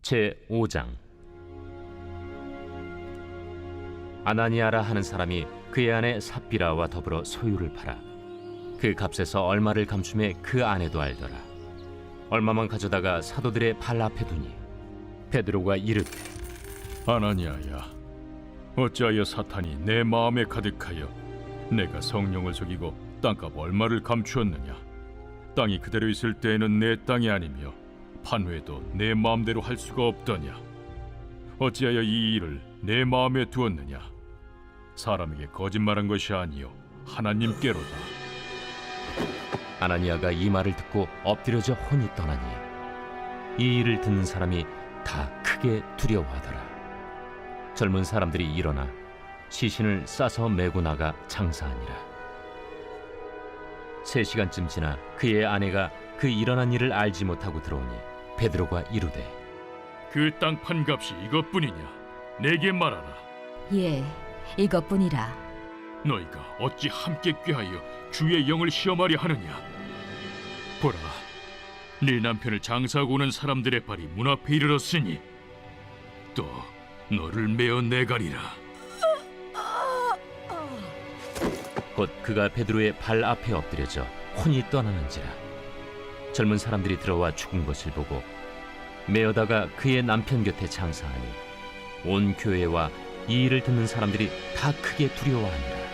제5장. 아나니아라 하는 사람이 그의 아내 삽비라와 더불어 소유를 팔아 그 값에서 얼마를 감춤해 그 아내도 알더라. 얼마만 가져다가 사도들의 발 앞에 두니 베드로가 이르되, 아나니아야, 어찌하여 사탄이 내 마음에 가득하여 내가 성령을 속이고 땅값 얼마를 감추었느냐? 땅이 그대로 있을 때에는 내 땅이 아니며 판회도 내 마음대로 할 수가 없더냐? 어찌하여 이 일을 내 마음에 두었느냐? 사람에게 거짓말한 것이 아니요 하나님께로다. 아나니아가 이 말을 듣고 엎드려져 혼이 떠나니 이 일을 듣는 사람이 다 크게 두려워하더라. 젊은 사람들이 일어나 시신을 싸서 메고 나가 장사하니라. 3시간쯤 지나 그의 아내가 그 일어난 일을 알지 못하고 들어오니 베드로가 이르되, 그 땅 판값이 이것뿐이냐? 내게 말하라. 예, 이것뿐이라. 너희가 어찌 함께 꾀하여 주의 영을 시험하려 하느냐? 보라, 네 남편을 장사하고 오는 사람들의 발이 문 앞에 이르렀으니 또 너를 메어 내가리라. 곧 그가 베드로의 발 앞에 엎드려져 혼이 떠나는지라. 젊은 사람들이 들어와 죽은 것을 보고 메어다가 그의 남편 곁에 장사하니 온 교회와 이 일을 듣는 사람들이 다 크게 두려워하니라.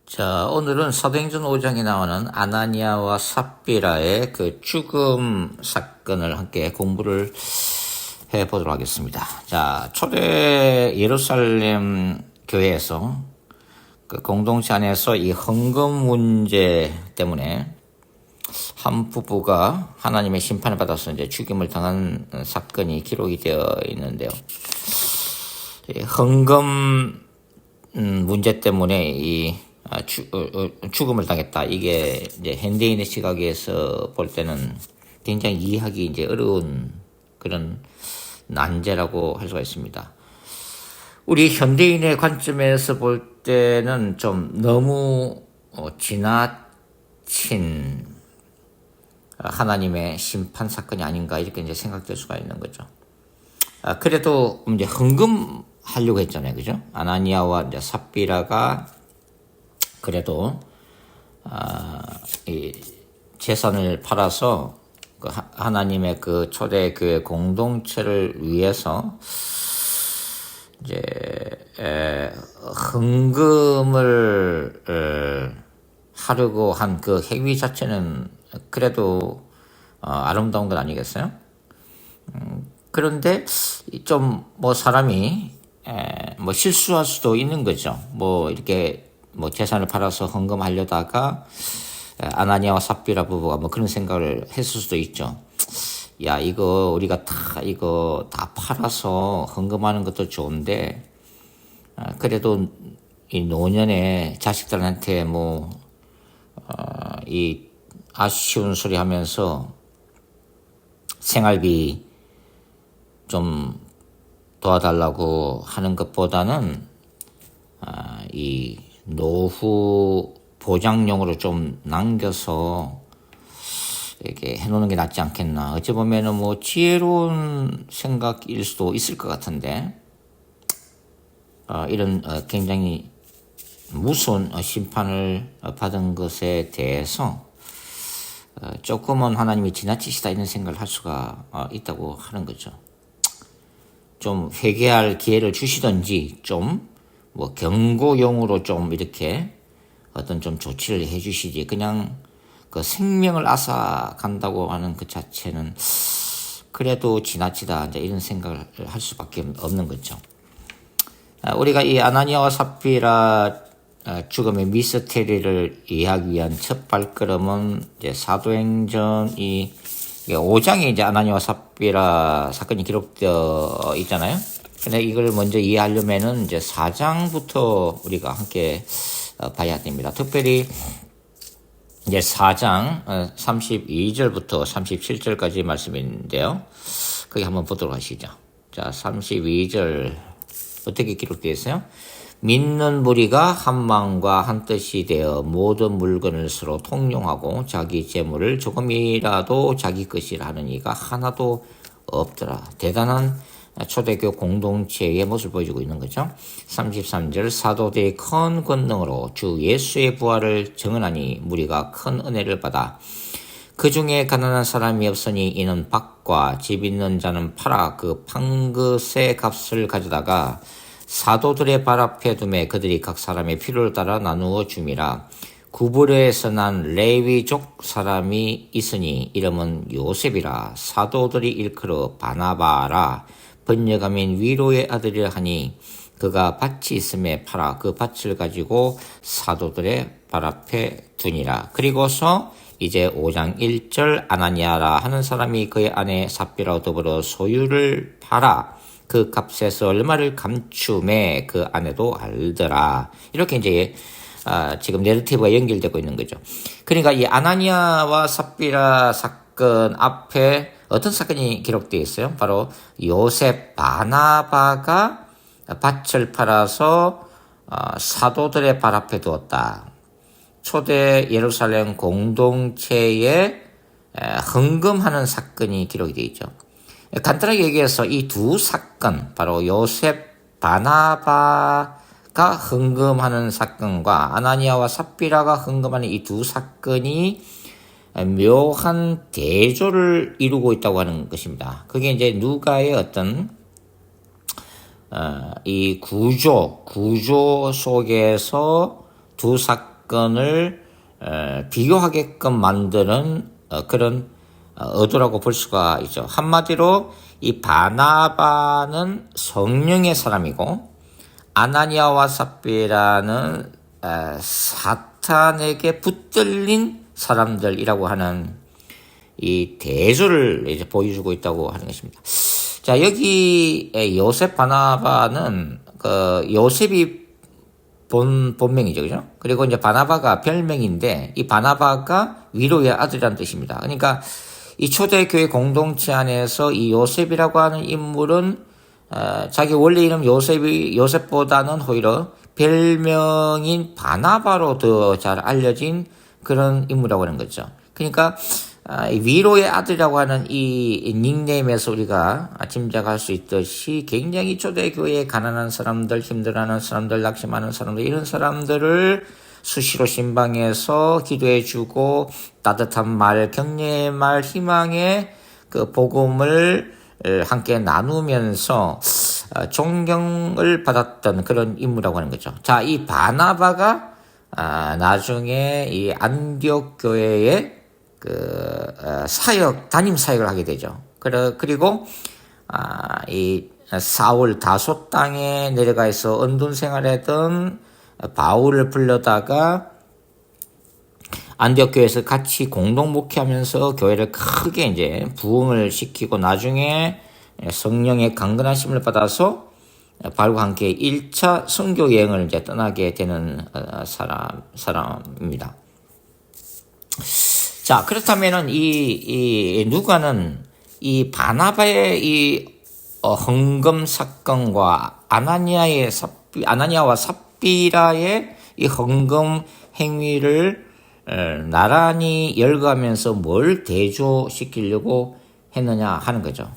자, 오늘은 사도행전 5장에 나오는 아나니아와 삽비라의 그 죽음 사건을 함께 공부를 해보도록 하겠습니다. 자, 초대 예루살렘 교회에서 그 공동체 안에서 이 헌금 문제 때문에 한 부부가 하나님의 심판을 받아서 이제 죽임을 당한 사건이 기록이 되어 있는데요. 헌금 문제 때문에 이 죽음을 당했다. 이게 이제 현대인의 시각에서 볼 때는 굉장히 이해하기 이제 어려운 그런 난제라고 할 수가 있습니다. 우리 현대인의 관점에서 볼 때는 좀 너무 지나친 하나님의 심판 사건이 아닌가 이렇게 이제 생각될 수가 있는 거죠. 그래도 이제 헌금하려고 했잖아요, 그죠? 아나니아와 이제 삽비라가 그래도 이 재산을 팔아서 그 하나님의 그 초대 교회 공동체를 위해서 이제 헌금을 하려고 한 그 행위 자체는 그래도 아름다운 건 아니겠어요? 그런데 좀 뭐 사람이 뭐 실수할 수도 있는 거죠. 뭐 이렇게 뭐 재산을 팔아서 헌금하려다가 아나니아와 삽비라 부부가 뭐 그런 생각을 했을 수도 있죠. 야, 이거 우리가 이거 다 팔아서 헌금하는 것도 좋은데 그래도 이 노년에 자식들한테 이 아쉬운 소리 하면서 생활비 좀 도와달라고 하는 것보다는 이 노후 보장용으로 좀 남겨서 이렇게 해놓는 게 낫지 않겠나. 어찌 보면은 뭐 지혜로운 생각일 수도 있을 것 같은데, 이런 굉장히 무서운 심판을 받은 것에 대해서 조금은 하나님이 지나치시다 이런 생각을 할 수가 있다고 하는 거죠. 좀 회개할 기회를 주시든지 좀 뭐 경고용으로 좀 이렇게 어떤 좀 조치를 해주시지, 그냥 그 생명을 앗아간다고 하는 그 자체는 그래도 지나치다 이제 이런 생각을 할 수밖에 없는 거죠. 우리가 이 아나니아와 삽비라 죽음의 미스테리를 이해하기 위한 첫 발걸음은 이제 사도행전 5장에 이제 아나니아와 삽비라 사건이 기록되어 있잖아요. 근데 이걸 먼저 이해하려면은 이제 4장부터 우리가 함께 봐야 됩니다. 특별히 이제 4장 32절부터 37절까지 말씀인데요. 거기 한번 보도록 하시죠. 자, 32절 어떻게 기록되어 있어요? 믿는 무리가 한 마음과 한 뜻이 되어 모든 물건을 서로 통용하고 자기 재물을 조금이라도 자기 것이라 하는 이가 하나도 없더라. 대단한 초대교회 공동체의 모습을 보여주고 있는 거죠. 33절 사도들의 큰 권능으로 주 예수의 부활을 증언하니 무리가 큰 은혜를 받아 그 중에 가난한 사람이 없으니 이는 밭과 집 있는 자는 팔아 그 판 것의 값을 가져다가 사도들의 발 앞에 두매 그들이 각 사람의 필요를 따라 나누어 줌이라. 구브르에서 난 레위족 사람이 있으니 이름은 요셉이라. 사도들이 일컬어 바나바라. 번역하면 위로의 아들이라 하니 그가 밭이 있음에 팔아 그 밭을 가지고 사도들의 발 앞에 두니라. 그리고서 이제 5장 1절 아나니아라 하는 사람이 그의 아내 삽비라와 더불어 소유를 팔아 그 값에서 얼마를 감춤에 그 아내도 알더라. 이렇게 이제 지금 내러티브가 연결되고 있는 거죠. 그러니까 이 아나니아와 삽비라 사건 앞에 어떤 사건이 기록되어 있어요? 바로 요셉 바나바가 밭을 팔아서 사도들의 발 앞에 두었다. 초대 예루살렘 공동체에 헌금하는 사건이 기록이 되어 있죠. 간단하게 얘기해서 이 두 사건, 바로 요셉 바나바가 헌금하는 사건과 아나니아와 삽비라가 헌금하는 이 두 사건이 묘한 대조를 이루고 있다고 하는 것입니다. 그게 이제 누가의 어떤 이 구조 속에서 두 사건을 비교하게끔 만드는 그런 의도라고 볼 수가 있죠. 한마디로 이 바나바는 성령의 사람이고 아나니아와 삽비라는 사탄에게 붙들린 사람들이라고 하는 이 대조를 이제 보여주고 있다고 하는 것입니다. 자, 여기 요셉 바나바는 그 요셉이 본명이죠, 그죠? 그리고 이제 바나바가 별명인데 이 바나바가 위로의 아들이라는 뜻입니다. 그러니까 이 초대교회 공동체 안에서 이 요셉이라고 하는 인물은 자기 원래 이름 요셉보다는 오히려 별명인 바나바로 더 잘 알려진 그런 인물이라고 하는 거죠. 그러니까 위로의 아들이라고 하는 이 닉네임에서 우리가 짐작할 수 있듯이 굉장히 초대교회에 가난한 사람들, 힘들어하는 사람들, 낙심하는 사람들, 이런 사람들을 수시로 신방에서 기도해주고 따뜻한 말, 격려의 말, 희망의 그 복음을 함께 나누면서 존경을 받았던 그런 인물이라고 하는 거죠. 자, 이 바나바가 나중에 이 안디옥 교회의 담임 사역을 하게 되죠. 그리고 이 사울 다소 땅에 내려가서 언둔 생활했던 바울을 불러다가 안디옥 교회에서 같이 공동 목회하면서 교회를 크게 이제 부흥을 시키고 나중에 성령의 강건하심을 받아서 바울과 함께 1차 선교 여행을 이제 떠나게 되는 사람입니다. 자, 그렇다면은 이 누가는 이 바나바의 이 헌금 사건과 아나니아와 삽비라의 이 헌금 행위를 나란히 열거하면서 뭘 대조시키려고 했느냐 하는 거죠.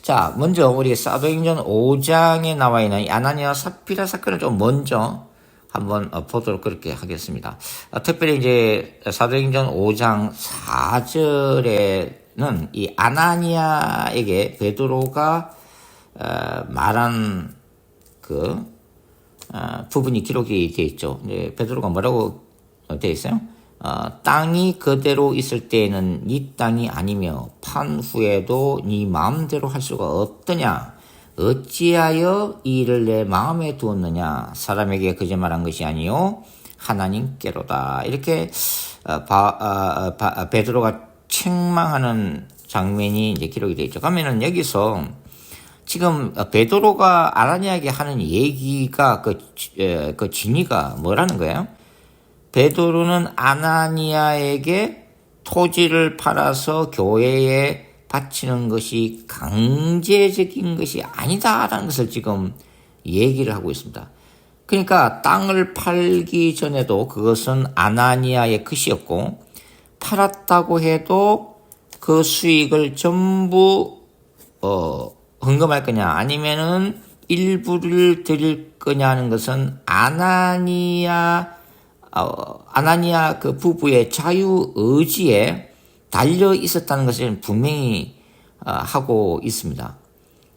자, 먼저 우리 사도행전 5장에 나와 있는 아나니아와 삽비라 사건을 좀 먼저 한번 보도록 그렇게 하겠습니다. 특별히 이제 사도행전 5장 4절에는 이 아나니아에게 베드로가 말한 그 부분이 기록이 되어 있죠. 이제 베드로가 뭐라고 되어 있어요? 땅이 그대로 있을 때에는 네 땅이 아니며 판 후에도 네 마음대로 할 수가 없더냐. 어찌하여 이 일을 내 마음에 두었느냐. 사람에게 거짓말한 것이 아니요 하나님께로다. 이렇게 베드로가 책망하는 장면이 이제 기록이 되어 있죠. 그러면은 여기서 지금 베드로가 아나니아에게 하는 얘기가 그 진위가 뭐라는 거예요? 베드로는 아나니아에게 토지를 팔아서 교회에 바치는 것이 강제적인 것이 아니다라는 것을 지금 얘기를 하고 있습니다. 그러니까 땅을 팔기 전에도 그것은 아나니아의 것이었고 팔았다고 해도 그 수익을 전부 헌금할 거냐 아니면은 일부를 드릴 거냐 하는 것은 아나니아 그 부부의 자유 의지에 달려 있었다는 것을 분명히 하고 있습니다.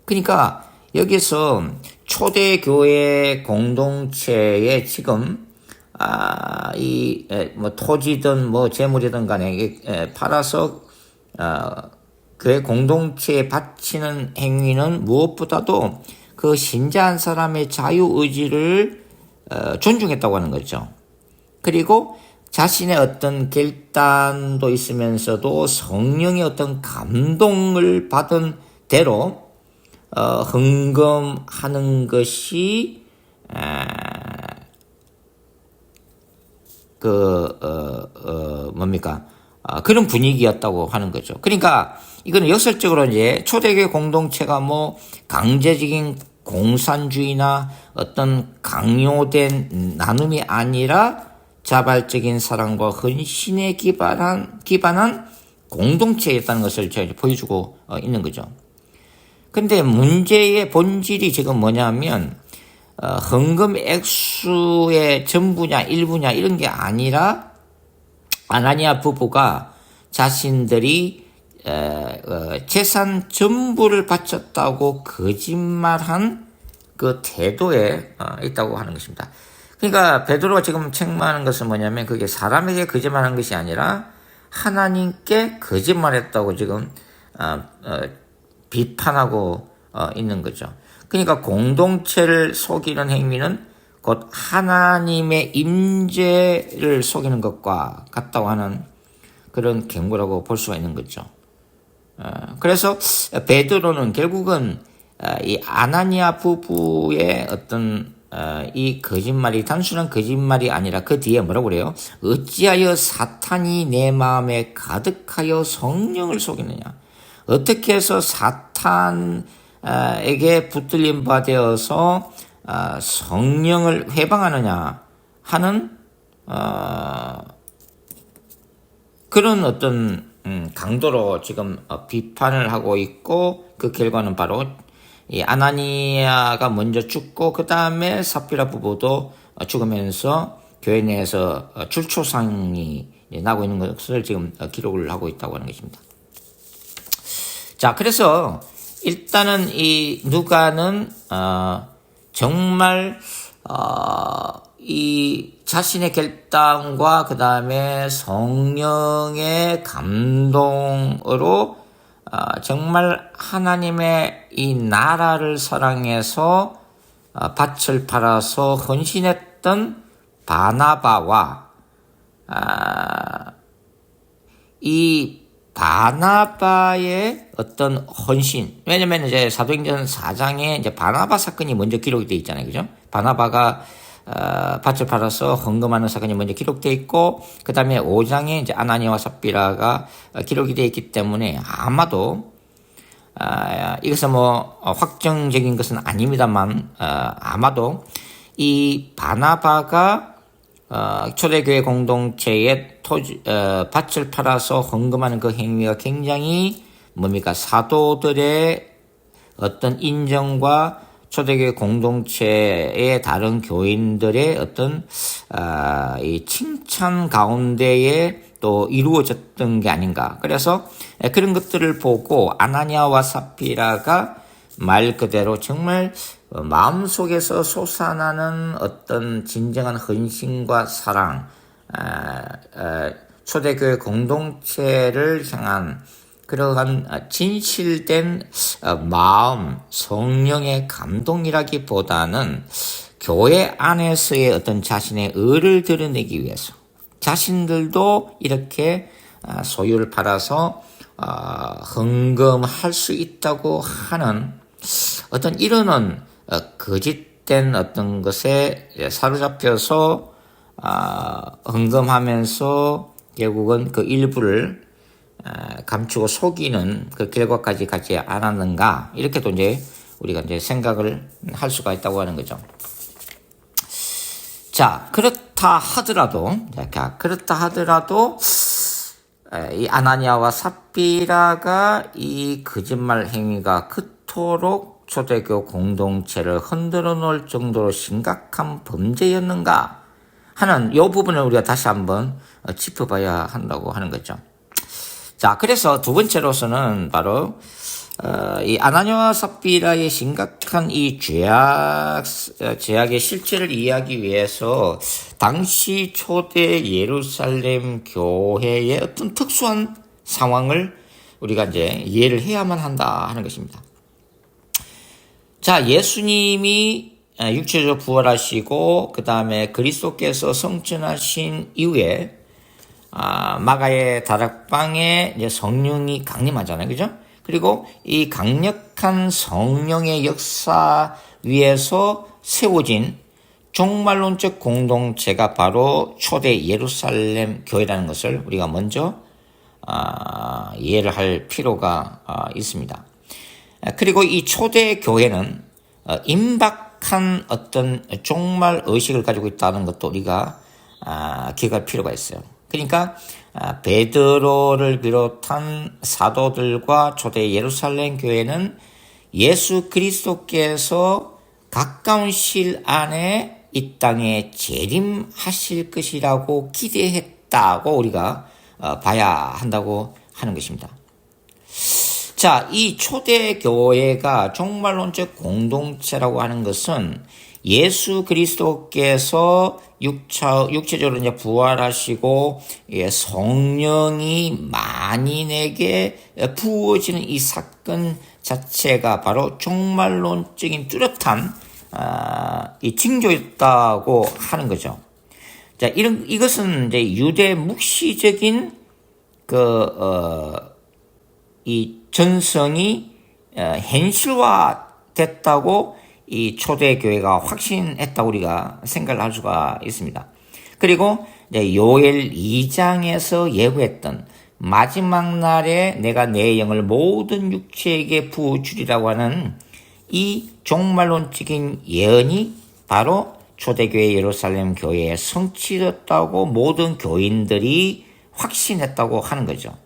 그러니까 여기서 초대교회 공동체에 지금 토지든 재물이든 간에 팔아서 교회 공동체에 바치는 행위는 무엇보다도 그 신자 한 사람의 자유 의지를 존중했다고 하는 거죠. 그리고 자신의 어떤 결단도 있으면서도 성령의 어떤 감동을 받은 대로 헌금하는 것이 그런 분위기였다고 하는 거죠. 그러니까 이거는 역설적으로 이제 초대교회 공동체가 강제적인 공산주의나 어떤 강요된 나눔이 아니라 자발적인 사랑과 헌신에 기반한 공동체였다는 것을 저희 보여주고 있는 거죠. 근데 문제의 본질이 지금 뭐냐면 헌금 액수의 전부냐 일부냐 이런 게 아니라 아나니아 부부가 자신들이 재산 전부를 바쳤다고 거짓말한 그 태도에 있다고 하는 것입니다. 그러니까 베드로가 지금 책망하는 것은 뭐냐면 그게 사람에게 거짓말한 것이 아니라 하나님께 거짓말했다고 지금 비판하고 있는 거죠. 그러니까 공동체를 속이는 행위는 곧 하나님의 임재를 속이는 것과 같다고 하는 그런 경고라고 볼 수가 있는 거죠. 그래서 베드로는 결국은 이 아나니아 부부의 어떤 이 거짓말이 단순한 거짓말이 아니라 그 뒤에 뭐라고 그래요? 어찌하여 사탄이 내 마음에 가득하여 성령을 속이느냐? 어떻게 해서 사탄에게 붙들림 바 되어서 성령을 회방하느냐 하는 그런 어떤 강도로 지금 비판을 하고 있고, 그 결과는 바로 이 아나니아가 먼저 죽고 그 다음에 삽비라 부부도 죽으면서 교회 내에서 줄초상이 나고 있는 것을 지금 기록을 하고 있다고 하는 것입니다. 자, 그래서 일단은 이 누가는 정말 이 자신의 결단과 그 다음에 성령의 감동으로 정말 하나님의 이 나라를 사랑해서 밭을 팔아서 헌신했던 바나바와 이 바나바의 어떤 헌신, 왜냐면 이제 사도행전 4장에 이제 바나바 사건이 먼저 기록이 되어 있잖아요. 그죠? 바나바가 밭을 팔아서 헌금하는 사건이 먼저 기록되어 있고, 그 다음에 5장에 이제 아나니아와 삽비라가 기록이 되어 있기 때문에 아마도 이것은 확정적인 것은 아닙니다만 아마도 이 바나바가 초대교회 공동체에 밭을 팔아서 헌금하는 그 행위가 굉장히 사도들의 어떤 인정과 초대교회 공동체의 다른 교인들의 어떤 이 칭찬 가운데에 또 이루어졌던 게 아닌가. 그래서 그런 것들을 보고 아나니아와 삽비라가 말 그대로 정말 마음속에서 솟아나는 어떤 진정한 헌신과 사랑, 초대교회 공동체를 향한 그러한 진실된 마음, 성령의 감동이라기보다는 교회 안에서의 어떤 자신의 의를 드러내기 위해서 자신들도 이렇게 소유를 팔아서 헌금할 수 있다고 하는 어떤 이런 거짓된 어떤 것에 사로잡혀서 헌금하면서 결국은 그 일부를 감추고 속이는 그 결과까지 가지 않았는가, 이렇게도 이제 우리가 이제 생각을 할 수가 있다고 하는 거죠. 자, 그렇다 하더라도 이 아나니아와 삽비라가 이 거짓말 행위가 그토록 초대교회 공동체를 흔들어 놓을 정도로 심각한 범죄였는가 하는 이 부분을 우리가 다시 한번 짚어봐야 한다고 하는 거죠. 자, 그래서 두 번째로서는 바로 이 아나니아와 삽비라의 심각한 이 죄악의 실체를 이해하기 위해서 당시 초대 예루살렘 교회의 어떤 특수한 상황을 우리가 이제 이해를 해야만 한다 하는 것입니다. 자, 예수님이 육체적으로 부활하시고 그 다음에 그리스도께서 성천하신 이후에 마가의 다락방에 이제 성령이 강림하잖아요, 그죠? 그리고 이 강력한 성령의 역사 위에서 세워진 종말론적 공동체가 바로 초대 예루살렘 교회라는 것을 우리가 먼저 이해를 할 필요가 있습니다. 그리고 이 초대 교회는 임박한 어떤 종말 의식을 가지고 있다는 것도 우리가 기억할 필요가 있어요. 그러니까 베드로를 비롯한 사도들과 초대 예루살렘 교회는 예수 그리스도께서 가까운 시일 안에 이 땅에 재림하실 것이라고 기대했다고 우리가 봐야 한다고 하는 것입니다. 자, 이 초대 교회가 종말론적 공동체라고 하는 것은 예수 그리스도께서 육체적으로 이제 부활하시고 성령이 만인에게 부어지는 이 사건 자체가 바로 종말론적인 뚜렷한 이 징조였다고 하는 거죠. 자, 이것은 이제 유대 묵시적인 이 전성이 현실화됐다고 이 초대교회가 확신했다고 우리가 생각을 할 수가 있습니다. 그리고 이제 요엘 2장에서 예고했던 마지막 날에 내가 내 영을 모든 육체에게 부어주리라고 하는 이 종말론적인 예언이 바로 초대교회 예루살렘 교회에 성취됐다고 모든 교인들이 확신했다고 하는 거죠.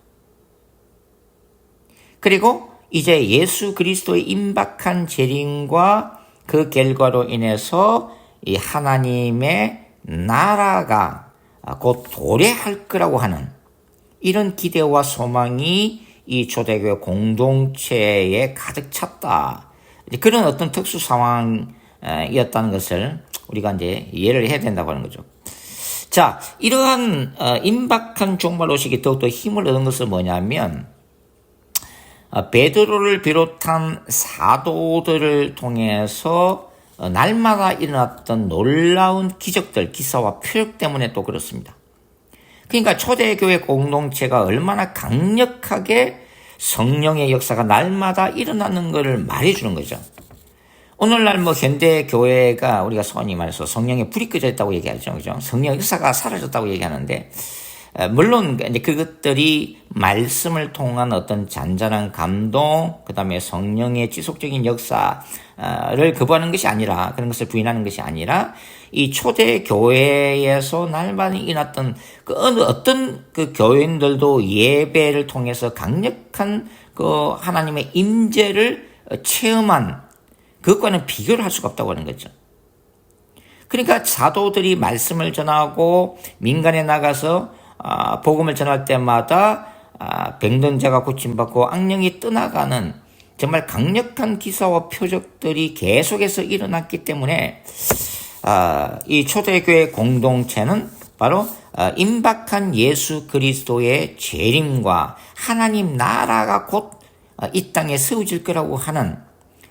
그리고 이제 예수 그리스도의 임박한 재림과 그 결과로 인해서 이 하나님의 나라가 곧 도래할 거라고 하는 이런 기대와 소망이 이 초대교회 공동체에 가득 찼다. 그런 어떤 특수 상황이었다는 것을 우리가 이제 이해를 해야 된다고 하는 거죠. 자, 이러한 임박한 종말 의식이 더욱더 힘을 얻은 것은 뭐냐면 베드로를 비롯한 사도들을 통해서 날마다 일어났던 놀라운 기적들, 기사와 표적 때문에 또 그렇습니다. 그러니까 초대교회 공동체가 얼마나 강력하게 성령의 역사가 날마다 일어나는 것을 말해주는 거죠. 오늘날 현대 교회가 우리가 소위 말해서 성령의 불이 꺼져 있다고 얘기하죠. 그죠? 성령 역사가 사라졌다고 얘기하는데, 물론 이제 그것들이 말씀을 통한 어떤 잔잔한 감동, 그 다음에 성령의 지속적인 역사를 거부하는 것이 아니라, 그런 것을 부인하는 것이 아니라, 이 초대 교회에서 날마다 일어났던 어떤 교인들도 예배를 통해서 강력한 하나님의 임재를 체험한 그것과는 비교를 할 수가 없다고 하는 거죠. 그러니까 사도들이 말씀을 전하고 민간에 나가서 복음을 전할 때마다 병든 자가 고침받고 악령이 떠나가는 정말 강력한 기사와 표적들이 계속해서 일어났기 때문에 이 초대교회 공동체는 바로 임박한 예수 그리스도의 재림과 하나님 나라가 곧 이 땅에 세워질 거라고 하는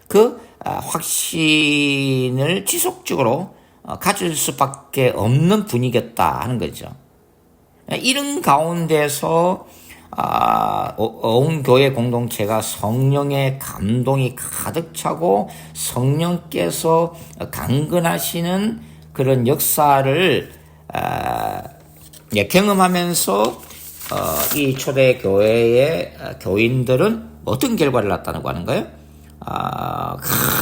그 확신을 지속적으로 가질 수밖에 없는 분위기였다 하는 거죠. 이런 가운데서 온 교회 공동체가 성령의 감동이 가득 차고 성령께서 강건하시는 그런 역사를 경험하면서 이 초대 교회의 교인들은 어떤 결과를 낳았다고 하는 거예요?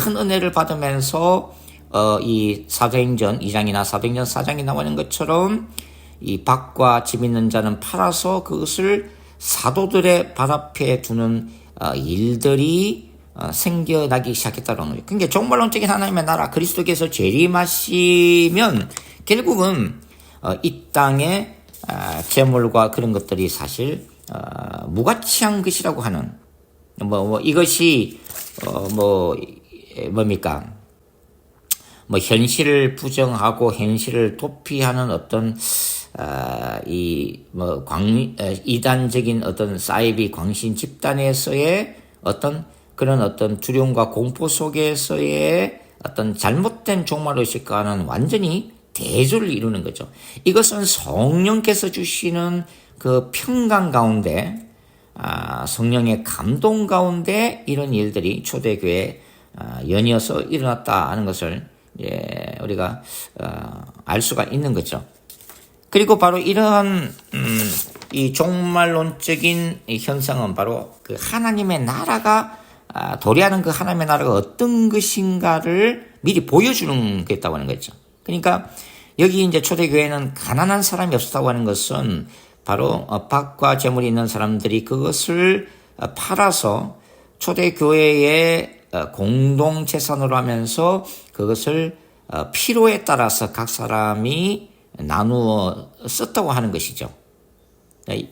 큰 은혜를 받으면서 이 사도행전 2장이나 사도행전 4장이 나오는 것처럼 이 밭과 집 있는 자는 팔아서 그것을 사도들의 발 앞에 두는 일들이 생겨나기 시작했다는 거죠. 그러니까 종말론적인 하나님의 나라 그리스도께서 재림하시면 결국은 이 땅의 재물과 그런 것들이 사실 무가치한 것이라고 하는 이것이 뭡니까? 현실을 부정하고 현실을 도피하는 어떤 이단적인 어떤 사이비 광신 집단에서의 그런 어떤 두려움과 공포 속에서의 어떤 잘못된 종말의식과는 완전히 대조를 이루는 거죠. 이것은 성령께서 주시는 그 평강 가운데, 성령의 감동 가운데 이런 일들이 초대교회에 연이어서 일어났다 하는 것을 우리가 알 수가 있는 거죠. 그리고 바로 이러한 이 종말론적인 현상은 바로 그 하나님의 나라가 도래하는 그 하나님의 나라가 어떤 것인가를 미리 보여주는 거였다고 하는 거죠. 그러니까 여기 이제 초대교회는 가난한 사람이 없었다고 하는 것은 바로 밭과 재물이 있는 사람들이 그것을 팔아서 초대교회의 공동재산으로 하면서 그것을 필요에 따라서 각 사람이 나누어 썼다고 하는 것이죠.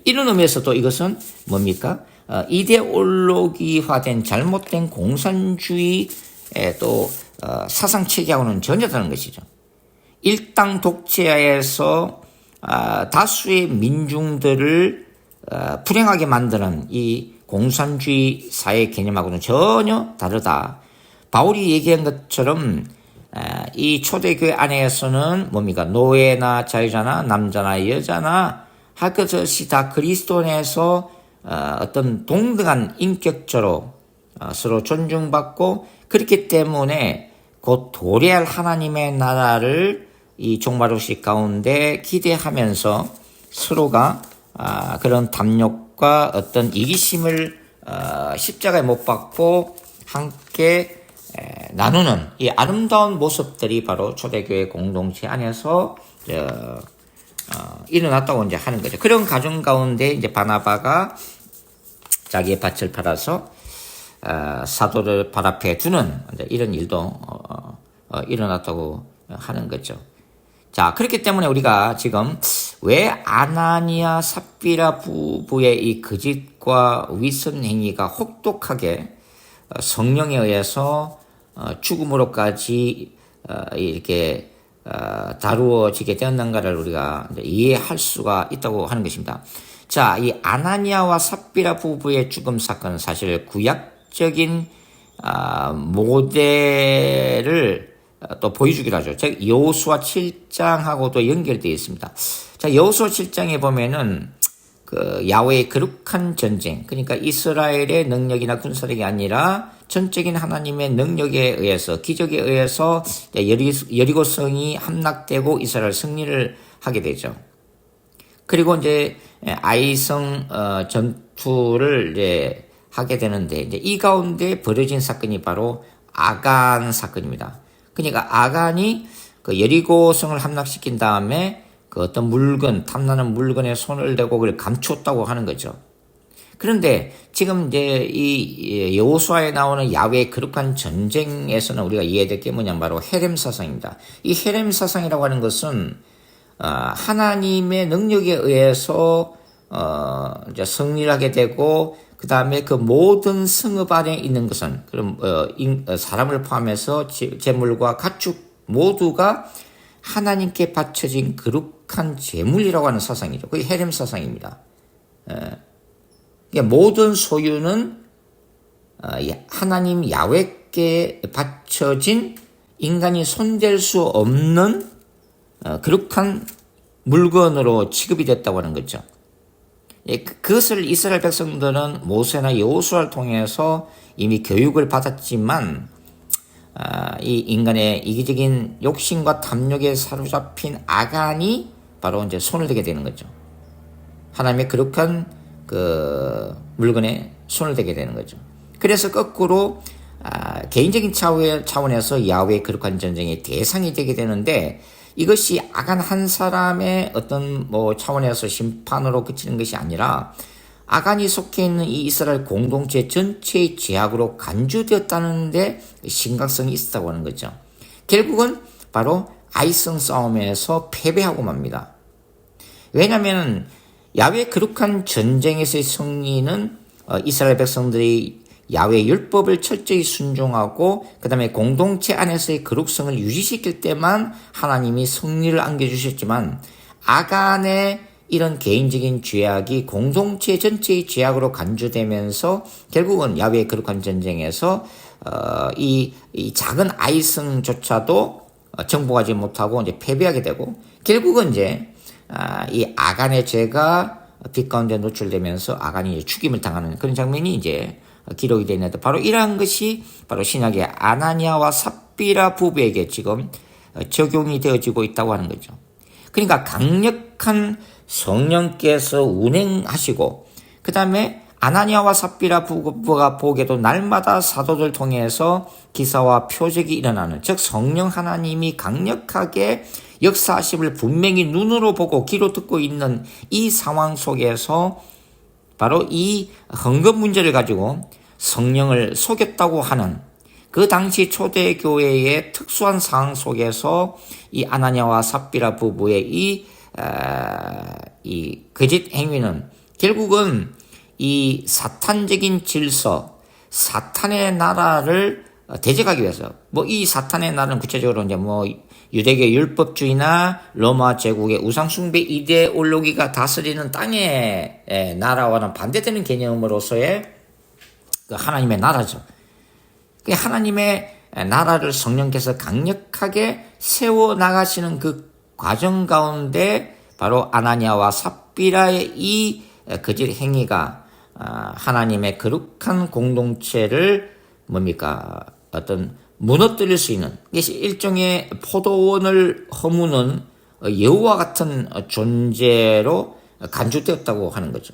이런 의미에서도 이것은 뭡니까? 이데올로기화된 잘못된 공산주의의 또 사상체계하고는 전혀 다른 것이죠. 일당 독재하에서 다수의 민중들을 불행하게 만드는 이 공산주의 사회 개념하고는 전혀 다르다. 바울이 얘기한 것처럼 이 초대교회 안에서는 뭡니까? 노예나 자유자나 남자나 여자나 할 것이 다 그리스도 안에서 어떤 동등한 인격적으로 서로 존중받고 그렇기 때문에 곧 도래할 하나님의 나라를 이 종말의식 가운데 기대하면서 서로가 그런 담력과 어떤 이기심을 십자가에 못 박고 함께 나누는 이 아름다운 모습들이 바로 초대교회 공동체 안에서 일어났다고 이제 하는 거죠. 그런 가정 가운데 이제 바나바가 자기의 밭을 팔아서 사도를 발 앞에 두는 이런 일도 일어났다고 하는 거죠. 자, 그렇기 때문에 우리가 지금 왜 아나니아 삽비라 부부의 이 거짓과 위선 행위가 혹독하게 성령에 의해서 죽음으로까지 이렇게 다루어지게 되었는가를 우리가 이해할 수가 있다고 하는 것입니다. 자, 이 아나니아와 삽비라 부부의 죽음 사건은 사실 구약적인 모델을 또 보여주기로 하죠. 즉 여호수아 7장하고도 연결되어 있습니다. 자, 여호수아 7장에 보면은 그 야훼의 거룩한 전쟁, 그러니까 이스라엘의 능력이나 군사력이 아니라 전적인 하나님의 능력에 의해서 기적에 의해서 여리고성이 함락되고 이스라엘 승리를 하게 되죠. 그리고 이제 아이성 전투를 이제 하게 되는데 이제 이 가운데 벌어진 사건이 바로 아간 사건입니다. 그러니까 아간이 그 여리고성을 함락시킨 다음에 그 어떤 물건, 탐나는 물건에 손을 대고 그걸 감추었다고 하는 거죠. 그런데 지금 이제 이 여호수아에 나오는 야훼의 거룩한 전쟁에서는 우리가 이해될 게 뭐냐면 바로 헤렘 사상입니다. 이 헤렘 사상이라고 하는 것은 하나님의 능력에 의해서 이제 승리를 하게 되고 그 다음에 그 모든 성읍 안에 있는 것은 그럼 사람을 포함해서 재물과 가축 모두가 하나님께 바쳐진 거룩한 재물이라고 하는 사상이죠. 그게 헤렘 사상입니다. 그러니까 모든 소유는 하나님 야훼께 바쳐진 인간이 손댈 수 없는 거룩한 물건으로 취급이 됐다고 하는 거죠. 그것을 이스라엘 백성들은 모세나 여호수아를 통해서 이미 교육을 받았지만 이 인간의 이기적인 욕심과 탐욕에 사로잡힌 아간이 바로 이제 손을 대게 되는 거죠. 하나님의 거룩한 그 물건에 손을 대게 되는 거죠. 그래서 거꾸로 개인적인 차원에서 야훼의 거룩한 전쟁의 대상이 되게 되는데 이것이 아간 한 사람의 어떤 차원에서 심판으로 그치는 것이 아니라 아간이 속해 있는 이 이스라엘 공동체 전체의 죄악으로 간주되었다는데 심각성이 있었다고 하는 거죠. 결국은 바로 아이성 싸움에서 패배하고 맙니다. 왜냐하면 야훼 거룩한 전쟁에서의 승리는 이스라엘 백성들이 야훼 율법을 철저히 순종하고 그 다음에 공동체 안에서의 거룩성을 유지시킬 때만 하나님이 승리를 안겨주셨지만 아간의 이런 개인적인 죄악이 공동체 전체의 죄악으로 간주되면서 결국은 야훼의 거룩한 전쟁에서 이 작은 아이성조차도 정복하지 못하고 이제 패배하게 되고 결국은 이제 이 아간의 죄가 빛 가운데 노출되면서 아간이 이제 죽임을 당하는 그런 장면이 이제 기록이 되어 있는데 바로 이러한 것이 바로 신약의 아나니아와 삽비라 부부에게 지금 적용이 되어지고 있다고 하는 거죠. 그러니까 강력한 성령께서 운행하시고 그 다음에 아나니아와 삽비라 부부가 보게도 날마다 사도들 통해서 기사와 표적이 일어나는 즉 성령 하나님이 강력하게 역사하심을 분명히 눈으로 보고 귀로 듣고 있는 이 상황 속에서 바로 이 헌금 문제를 가지고 성령을 속였다고 하는 그 당시 초대교회의 특수한 상황 속에서 이 아나니아와 삽비라 부부의 이 거짓 행위는 결국은 이 사탄적인 질서, 사탄의 나라를 대적하기 위해서 이 사탄의 나라는 구체적으로 이제 유대계 율법주의나 로마 제국의 우상숭배 이데올로기가 다스리는 땅의 나라와는 반대되는 개념으로서의 그 하나님의 나라죠. 그 하나님의 나라를 성령께서 강력하게 세워 나가시는 그 과정 가운데 바로 아나니아와 삽비라의 이 거짓 행위가 하나님의 거룩한 공동체를 어떤 무너뜨릴 수 있는 이것이 일종의 포도원을 허무는 여우와 같은 존재로 간주되었다고 하는 거죠.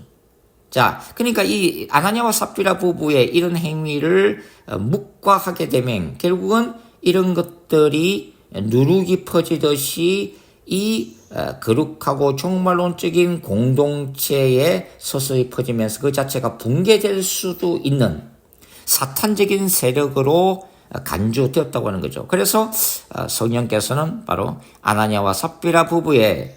자, 그러니까 이 아나니아와 삽비라 부부의 이런 행위를 묵과하게 되면 결국은 이런 것들이 누룩이 퍼지듯이 이 거룩하고 종말론적인 공동체에 서서히 퍼지면서 그 자체가 붕괴될 수도 있는 사탄적인 세력으로 간주되었다고 하는 거죠. 그래서 성령께서는 바로 아나니아와 삽비라 부부의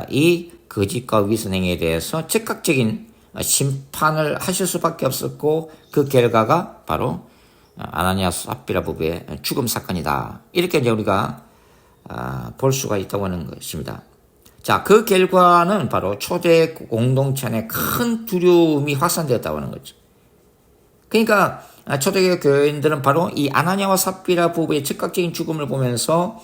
이 거짓과 위선행위에 대해서 즉각적인 심판을 하실 수밖에 없었고 그 결과가 바로 아나니아 삽비라 부부의 죽음 사건이다. 이렇게 이제 우리가 볼 수가 있다고 하는 것입니다. 자, 그 결과는 바로 초대 공동체 안에 큰 두려움이 확산되었다고 하는 거죠. 그러니까 초대교회 교인들은 바로 이 아나니아와 삽비라 부부의 즉각적인 죽음을 보면서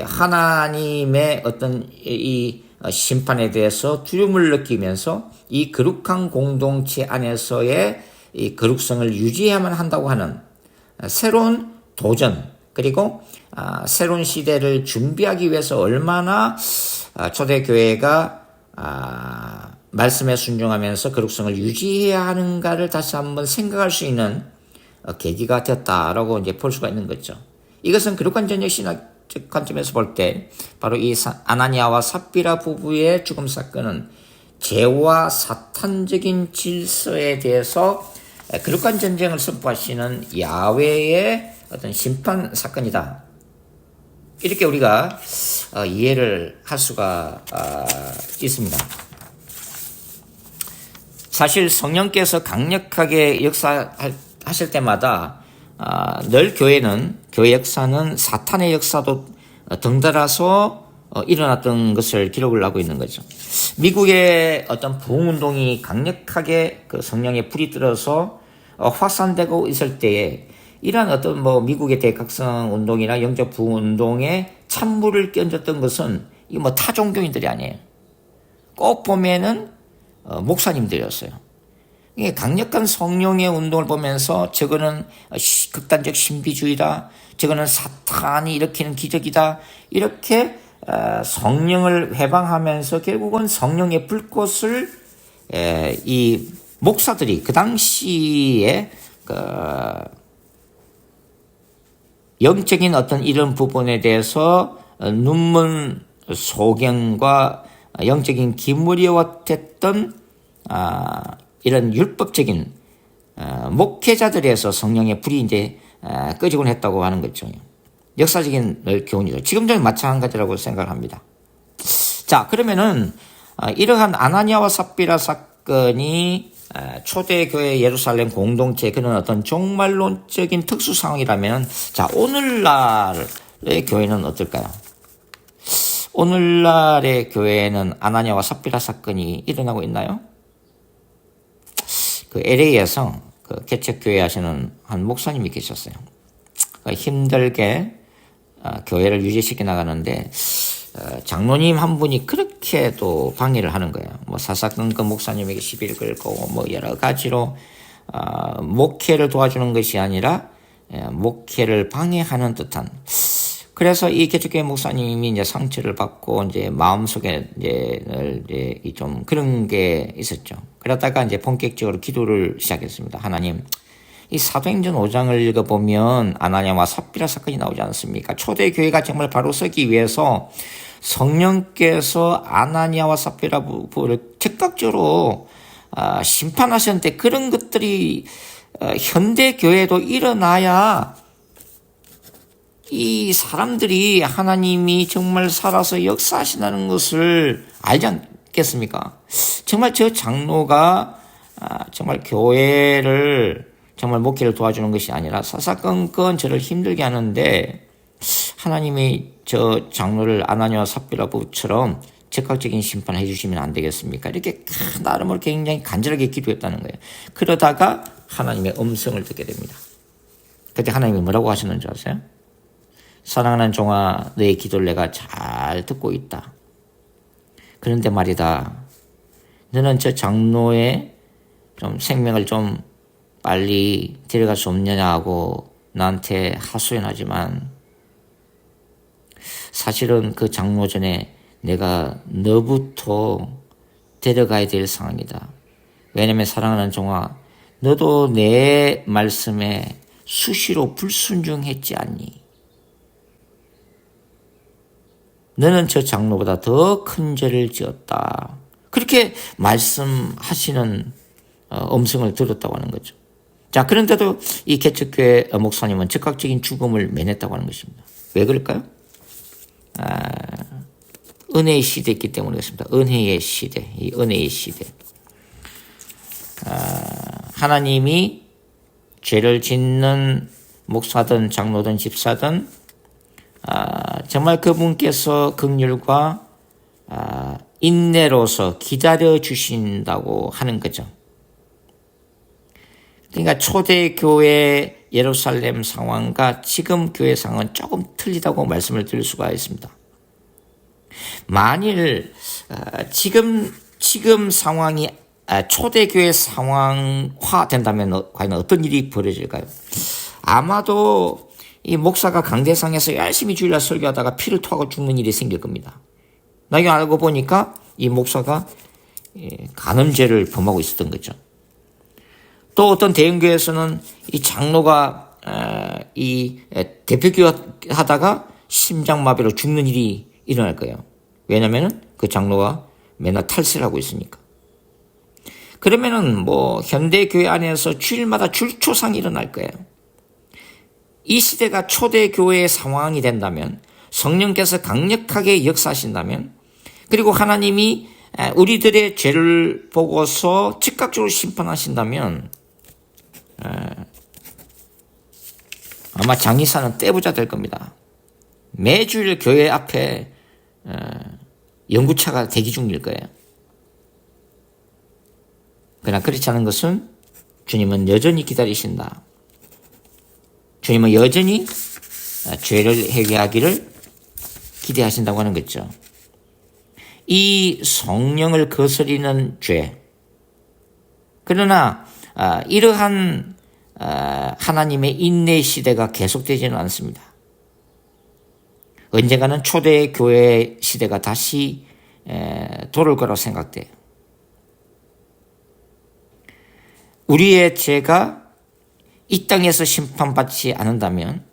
하나님의 어떤 이 심판에 대해서 두려움을 느끼면서 이 거룩한 공동체 안에서의 이 거룩성을 유지해야만 한다고 하는 새로운 도전 그리고 새로운 시대를 준비하기 위해서 얼마나 초대교회가 말씀에 순종하면서 거룩성을 유지해야 하는가를 다시 한번 생각할 수 있는 계기가 되었다라고 이제 볼 수가 있는 거죠. 이것은 거룩한 전쟁 신학적 관점에서 볼 때 바로 이 아나니아와 삽비라 부부의 죽음 사건은 죄와 사탄적인 질서에 대해서 거룩한 전쟁을 선포하시는 야훼의 어떤 심판 사건이다. 이렇게 우리가 이해를 할 수가 있습니다. 사실 성령께서 강력하게 역사하실 때마다 늘 교회 역사는 사탄의 역사도 덩달아서 일어났던 것을 기록을 하고 있는 거죠. 미국의 어떤 부흥운동이 강력하게 그 성령의 불이 들어서 확산되고 있을 때에 이러한 어떤 미국의 대각성 운동이나 영적 부흥운동에 찬물을 끼얹었던 것은 이거 타종교인들이 아니에요. 꼭 보면은 목사님들이었어요. 이게 강력한 성령의 운동을 보면서 저거는 극단적 신비주의다. 저거는 사탄이 일으키는 기적이다. 이렇게 성령을 회방하면서 결국은 성령의 불꽃을 이 목사들이 그 당시에 영적인 어떤 이런 부분에 대해서 눈먼 소경과 영적인 기물이 왔던 이런 율법적인 목회자들에서 성령의 불이 이제 꺼지곤 했다고 하는 거죠. 역사적인 교훈이죠. 지금도 마찬가지라고 생각을 합니다. 자, 그러면은 이러한 아나니아와 삽비라 사건이 초대교회 예루살렘 공동체 그런 어떤 종말론적인 특수 상황이라면, 자, 오늘날의 교회는 어떨까요? 오늘날의 교회에는 아나니아와 삽비라 사건이 일어나고 있나요? 그 LA에서 그 개척교회 하시는 한 목사님이 계셨어요. 힘들게 교회를 유지시켜 나가는데 장로님 한 분이 그렇게도 방해를 하는 거예요. 뭐 사사건건 목사님에게 시비를 걸고 뭐 여러 가지로 목회를 도와주는 것이 아니라 목회를 방해하는 듯한. 그래서 이 개척교회 목사님이 이제 상처를 받고 이제 마음속에 이제 좀 그런 게 있었죠. 그러다가 이제 본격적으로 기도를 시작했습니다. 하나님, 이 사도행전 5장을 읽어보면 아나니아와 삽비라 사건이 나오지 않습니까? 초대교회가 정말 바로 서기 위해서 성령께서 아나니아와 삽비라 부부를 즉각적으로 심판하셨는데, 그런 것들이 현대교회도 일어나야 이 사람들이 하나님이 정말 살아서 역사하신다는 것을 알지 않겠습니까? 정말 저 장로가 정말 교회를 정말 목회를 도와주는 것이 아니라 사사건건 저를 힘들게 하는데, 하나님이 저 장로를 아나니아와 삽비라 부부처럼 즉각적인 심판을 해주시면 안 되겠습니까? 이렇게 나름으로 굉장히 간절하게 기도했다는 거예요. 그러다가 하나님의 음성을 듣게 됩니다. 그때 하나님이 뭐라고 하셨는지 아세요? 사랑하는 종아, 너의 기도를 내가 잘 듣고 있다. 그런데 말이다, 너는 저 장로의 좀 생명을 좀 빨리 데려갈 수 없느냐고 나한테 하소연하지만, 사실은 그 장로 전에 내가 너부터 데려가야 될 상황이다. 왜냐면 사랑하는 종아, 너도 내 말씀에 수시로 불순종했지 않니? 너는 저 장로보다 더 큰 죄를 지었다. 그렇게 말씀하시는 음성을 들었다고 하는 거죠. 자, 그런데도 이 개척교회 목사님은 즉각적인 죽음을 면했다고 하는 것입니다. 왜 그럴까요? 은혜의 시대였기 때문에 그렇습니다. 은혜의 시대, 이 은혜의 시대. 하나님이 죄를 짓는 목사든 장로든 집사든 정말 그분께서 긍휼과 인내로서 기다려 주신다고 하는 거죠. 그러니까 초대교회 예루살렘 상황과 지금 교회 상황은 조금 틀리다고 말씀을 드릴 수가 있습니다. 만일 지금 상황이 초대교회 상황화 된다면 과연 어떤 일이 벌어질까요? 아마도 이 목사가 강대상에서 열심히 주일날 설교하다가 피를 토하고 죽는 일이 생길 겁니다. 나중에 알고 보니까 이 목사가 간음죄를 범하고 있었던 거죠. 또 어떤 대형교회에서는 이 장로가 이 대표교회 하다가 심장마비로 죽는 일이 일어날 거예요. 왜냐면은 그 장로가 맨날 탈세를 하고 있으니까. 그러면은 뭐 현대교회 안에서 주일마다 줄초상이 일어날 거예요. 이 시대가 초대교회의 상황이 된다면, 성령께서 강력하게 역사하신다면, 그리고 하나님이 우리들의 죄를 보고서 즉각적으로 심판하신다면, 아마 장의사는 떼부자 될 겁니다. 매주일 교회 앞에 연구차가 대기 중일 거예요. 그러나 그렇지 않은 것은 주님은 여전히 기다리신다. 주님은 여전히 죄를 회개하기를 기대하신다고 하는 거죠. 이 성령을 거스리는 죄, 그러나 이러한 하나님의 인내 시대가 계속되지는 않습니다. 언젠가는 초대교회 시대가 다시 돌아올 거라고 생각돼요. 우리의 죄가 이 땅에서 심판받지 않는다면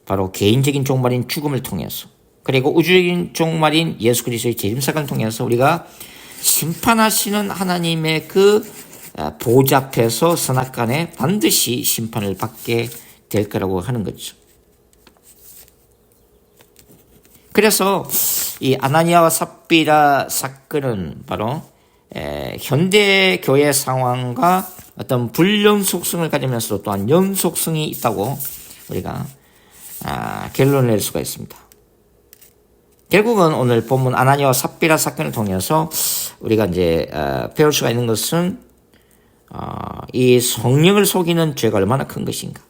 바로 개인적인 종말인 죽음을 통해서, 그리고 우주적인 종말인 예수 그리스도의 재림사건을 통해서 우리가 심판하시는 하나님의 그 보좌 앞에서 선악간에 반드시 심판을 받게 될 거라고 하는 거죠. 그래서 이 아나니아와 삽비라 사건은 바로 현대 교회 상황과 어떤 불연속성을 가지면서도 또한 연속성이 있다고 우리가 결론을 낼 수가 있습니다. 결국은 오늘 본문 아나니아와 삽비라 사건을 통해서 우리가 이제 배울 수가 있는 것은 이 성령을 속이는 죄가 얼마나 큰 것인가.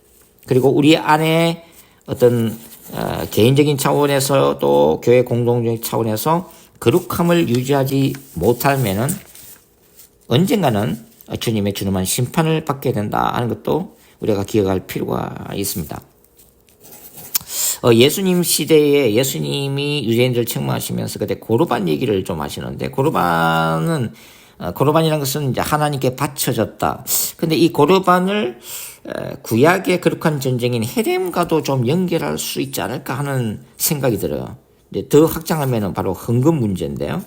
그리고 우리 안에 어떤 개인적인 차원에서 또 교회 공동체적 차원에서 거룩함을 유지하지 못하면은 언젠가는 주님의 준엄한 심판을 받게 된다 하는 것도 우리가 기억할 필요가 있습니다. 예수님 시대에 예수님이 유대인들을 책망하시면서 그때 고르반 얘기를 좀 하시는데 고르반이라는 것은 이제 하나님께 바쳐졌다. 근데 이 고르반을 구약의 거룩한 전쟁인 헤렘과도 좀 연결할 수 있지 않을까 하는 생각이 들어요. 이제 더 확장하면은 바로 헌금 문제인데요.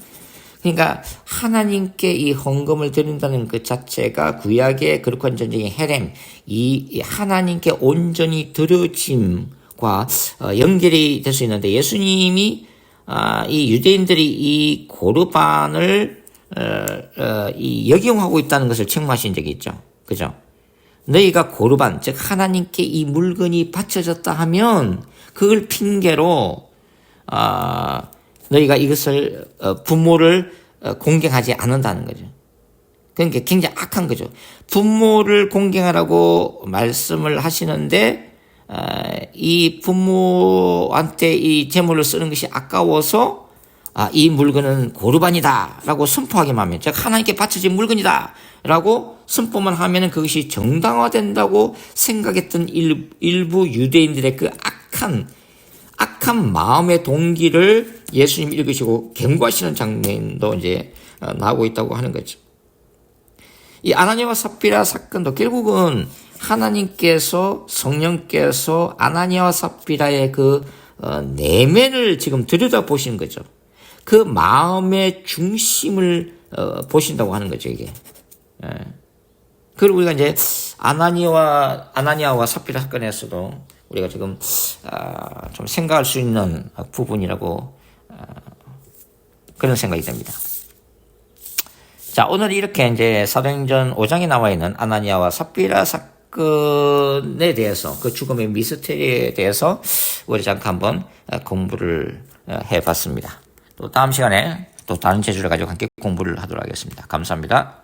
그러니까 하나님께 이 헌금을 드린다는 그 자체가 구약의 거룩한 전쟁인 헤렘, 이 하나님께 온전히 드려짐과 연결이 될 수 있는데 예수님이 이 유대인들이 이 고르반을 이 역용하고 있다는 것을 책망하신 적이 있죠. 그죠? 너희가 고르반, 즉 하나님께 이 물건이 바쳐졌다 하면 그걸 핑계로 너희가 이것을 부모를 공경하지 않는다는 거죠. 그러니까 굉장히 악한 거죠. 부모를 공경하라고 말씀을 하시는데 이 부모한테 이 재물을 쓰는 것이 아까워서 이 물건은 고르반이다라고 선포하기만 하면, 즉 하나님께 바쳐진 물건이다라고 선포만 하면은 그것이 정당화된다고 생각했던 일부 유대인들의 그 악한 마음의 동기를 예수님이 읽으시고 경고하시는 장면도 이제 나오고 있다고 하는 거죠. 이 아나니아와 삽비라 사건도 결국은 하나님께서 성령께서 아나니아와 삽비라의 그 내면을 지금 들여다보시는 거죠. 그 마음의 중심을 보신다고 하는 거죠, 이게. 그리고 우리가 이제 아나니아와 삽비라 사건에서도 우리가 지금 좀 생각할 수 있는 부분이라고 그런 생각이 듭니다. 자, 오늘 이렇게 이제 사도행전 5장에 나와 있는 아나니아와 삽비라 사건에 대해서, 그 죽음의 미스테리에 대해서 우리 잠깐 한번 공부를 해봤습니다. 또 다음 시간에 또 다른 재주를 가지고 함께 공부를 하도록 하겠습니다. 감사합니다.